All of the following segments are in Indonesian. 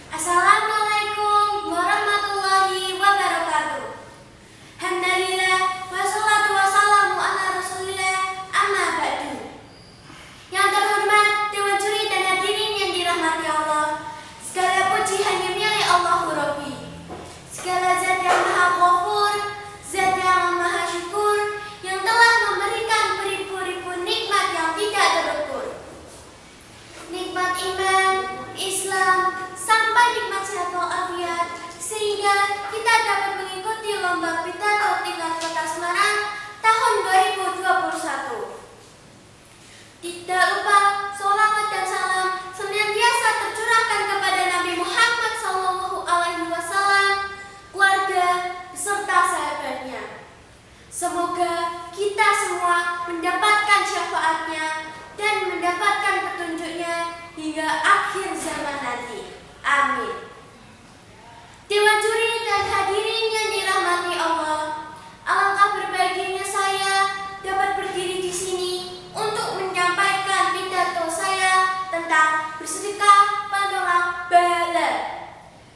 Assalamualaikum warahmatullahi wabarakatuh. Alhamdulillah wassalatu wassalamu ala rasulillah amma ba'du. Yang terhormat Dewan Juri dan hadirin yang dirahmati Allah, segala puji hanya milik Allahu Rabbi. Segala zat yang maha ghafur, zat yang maha syukur, yang telah memberikan beribu-ribu nikmat yang tidak terukur. Nikmat iman, Islam, sampai nikmat sehat walafiat, sehingga kita dapat mengikuti lomba pidato tingkat Kota Semarang tahun 2021. Tidak lupa sholawat dan salam senantiasa tercurahkan kepada Nabi Muhammad SAW, keluarga beserta sahabatnya. Semoga kita semua mendapatkan syafaatnya dan mendapatkan petunjuknya hingga akhir zaman nanti. Amin. Dewan Juri dan hadirin yang dirahmati Allah, alangkah berbahagianya saya dapat berdiri di sini untuk menyampaikan pidato saya tentang bersedekah penolak bala.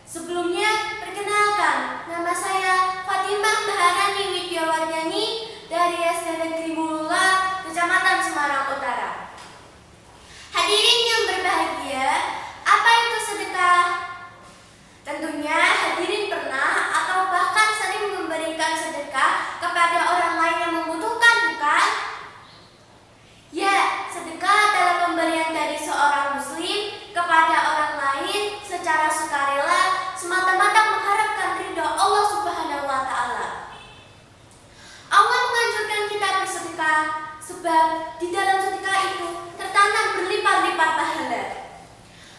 Sebelumnya, perkenalkan, nama saya Fatimah Maharani Widyawardhani dari SD Negeri Mulula, Kecamatan Semarang Utara. Hadirin yang berbahagia, apa itu sedekah? Tentunya hadirin pernah atau bahkan sering memberikan sedekah kepada orang lain yang membutuhkan, bukan? Ya, sedekah adalah pemberian dari seorang muslim kepada orang lain secara sukarela semata-mata mengharapkan ridha Allah Subhanahu wa taala. Allah menganjurkan kita bersedekah sebab di dalam sedekah itu tertanam berlipat-lipat pahala.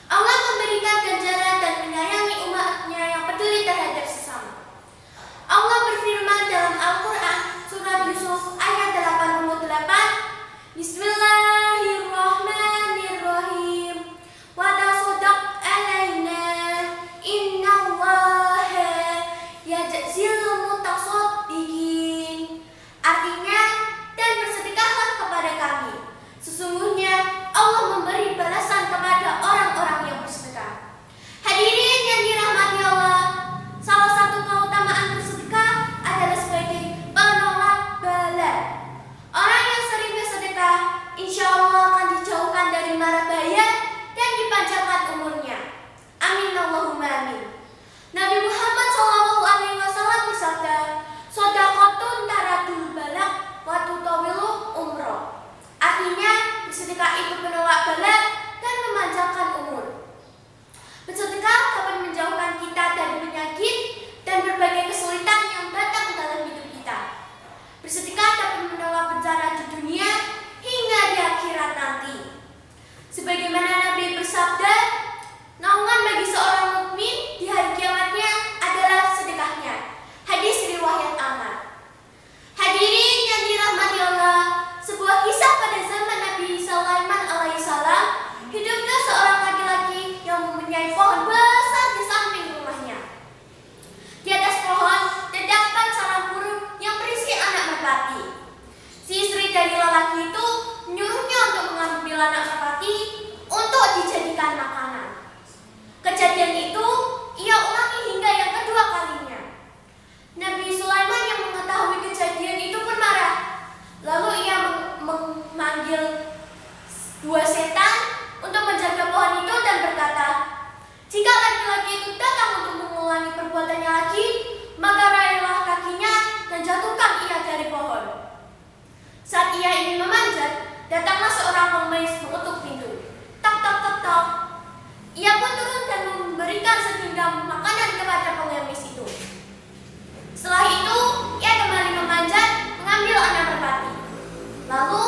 Allah memberikan ganjaran dan menyayangi umatnya yang peduli terhadap sesama. Allah berfirman dalam Al-Quran surat Yusuf ayat 88, Bismillahirrahmanirrahim. Wa tasaddaq alaina innallaha yajzil mutasaddiqin. Artinya, dan bersedekahlah kepada kami. Sesungguhnya Allah memberi balasan kepada orang-orang yang bersedekah. Hadirin yang dirahmati Allah, salah satu keutamaan bersedekah adalah sebagai penolak bala. Orang yang sering bersedekah, insya Allah akan dijauhkan dari mara bahaya dan dipanjangkan umurnya. Amin Allahumma amin. Nabi Muhammad SAW bersabda, "Shadaqatun taradul balak wa tutawilu umroh." Artinya, bersedekah itu penolak bala dan memanjangkan umur. Bersedekah dapat menjauhkan kita dari penyakit dan berbagai kesulitan yang datang dalam hidup kita. Bersedekah dapat menolak bencana di dunia hingga di akhirat nanti. Sebagaimana Nabi bersabda, naungan bagi seorang mukmin di hari kiamatnya adalah sedekahnya. Hadis riwayat Ahmad. Hadirin yang dirahmati Allah, sebuah kisah pada zaman Nabi Sulaiman alaihissalam, hidupnya seorang laki-laki yang mempunyai pohon besar di samping rumahnya. Di atas pohon terdapat sarang burung yang berisi anak merpati. Si istri dari lelaki itu menyuruhnya untuk mengambil anak merpati untuk dijadikan makanan. Kejadian itu ia ulangi hingga yang kedua kalinya. Nabi Sulaiman yang mengetahui kejadian itu pun marah. Lalu ia memanggil dua setan untuk menjaga pohon itu dan berkata, "Jika laki-laki itu datang untuk mengulangi perbuatannya lagi, maka raihlah kakinya dan jatuhkan ia dari pohon." Saat ia ingin memanjat, datanglah seorang pengemis mengetuk pintu. Tok tok tok tok. Ia pun turun dan memberikan segenggam makanan kepada pengemis itu. Setelah itu, ia kembali memanjat mengambil anak merpati. Lalu